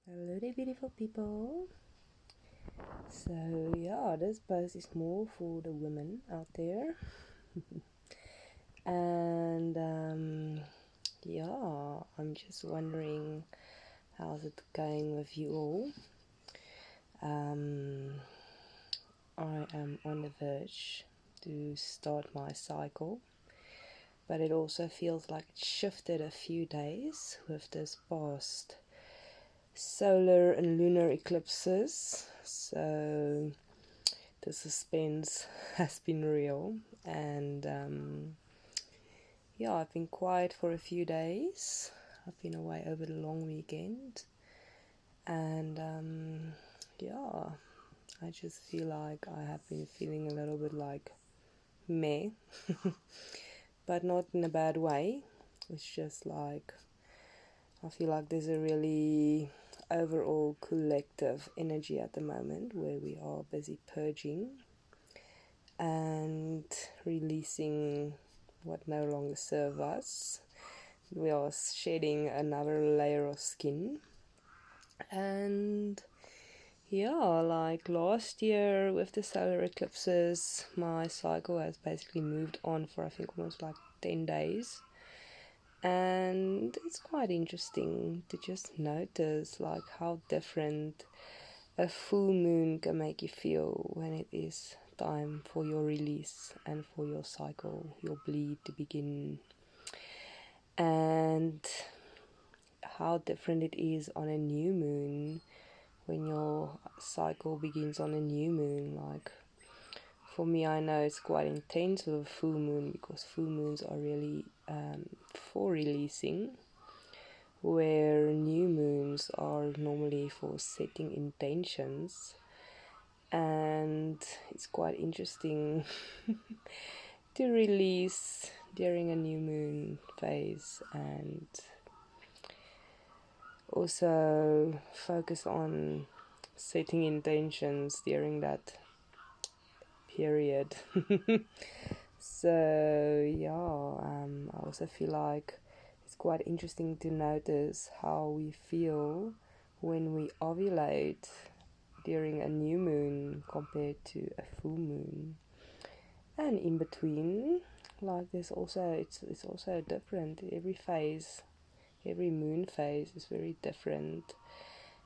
Hello there, beautiful people. So, yeah, this post is more for the women out there. And, yeah, I'm just wondering how's it going with you all. I am on the verge to start my cycle, but it also feels like it shifted a few days with this past solar and lunar eclipses. So the suspense has been real, and yeah, I've been quiet for a few days. I've been away over the long weekend, and yeah, I just feel like I have been feeling a little bit like meh, but not in a bad way. It's just like I feel like there's a really overall collective energy at the moment where we are busy purging and releasing what no longer serves us. We are shedding another layer of skin. And yeah, like last year with the solar eclipses, my cycle has basically moved on for I think almost like 10 days. And it's quite interesting to just notice like how different a full moon can make you feel when it is time for your release and for your cycle, your bleed to begin, and how different it is on a new moon when your cycle begins on a new moon. Like for me, I know it's quite intense with a full moon because full moons are really for releasing, where new moons are normally for setting intentions. And it's quite interesting to release during a new moon phase and also focus on setting intentions during that period. So yeah, I also feel like it's quite interesting to notice how we feel when we ovulate during a new moon compared to a full moon, and in between. Like there's also it's also different. Every moon phase is very different,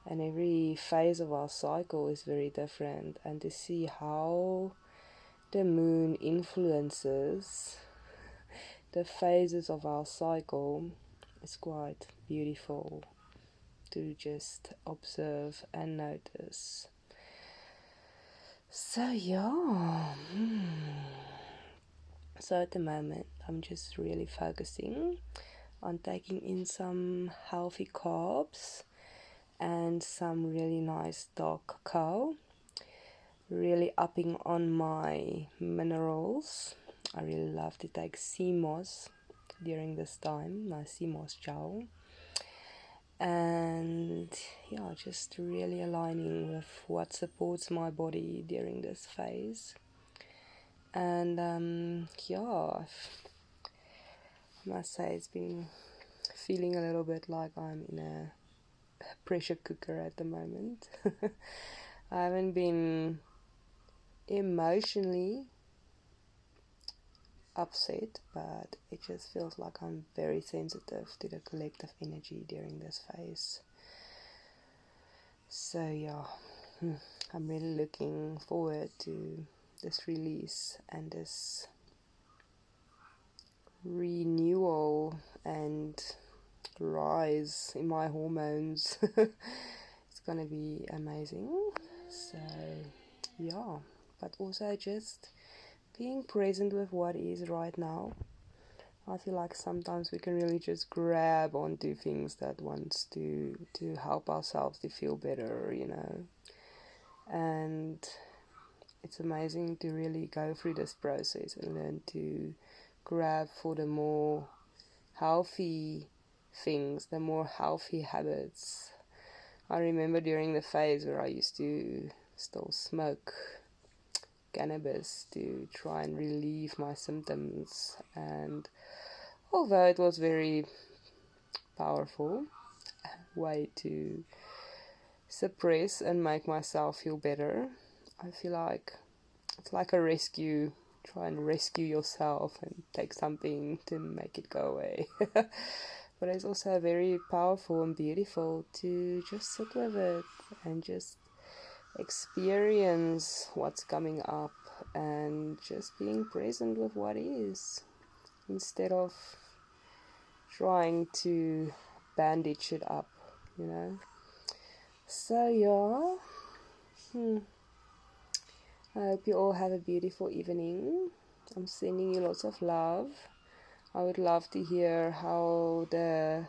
and every phase of our cycle is very different. And to see how the moon influences the phases of our cycle is quite beautiful to just observe and notice. So yeah, so at the moment I'm just really focusing on taking in some healthy carbs and some really nice dark cacao, really upping on my minerals. I really love to take sea moss during this time, my sea moss gel, and yeah, just really aligning with what supports my body during this phase. And yeah, I must say it's been feeling a little bit like I'm in a pressure cooker at the moment. I haven't been emotionally upset, but it just feels like I'm very sensitive to the collective energy during this phase. So yeah, I'm really looking forward to this release and this renewal and rise in my hormones. It's gonna be amazing. So yeah, but also just being present with what is right now. I feel like sometimes we can really just grab onto things that wants to help ourselves to feel better, And it's amazing to really go through this process and learn to grab for the more healthy things, the more healthy habits. I remember during the phase where I used to still smoke cannabis to try and relieve my symptoms, and although it was very powerful way to suppress and make myself feel better. I feel like it's like a rescue. Try and rescue yourself and take something to make it go away. But it's also very powerful and beautiful to just sit with it and just experience what's coming up and just being present with what is instead of trying to bandage it up, you know. So, yeah. I hope you all have a beautiful evening. I'm sending you lots of love. I would love to hear how the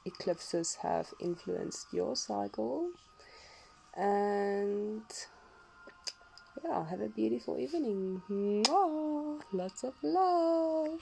eclipses have influenced your cycle. And yeah, have a beautiful evening. Mwah! Lots of love.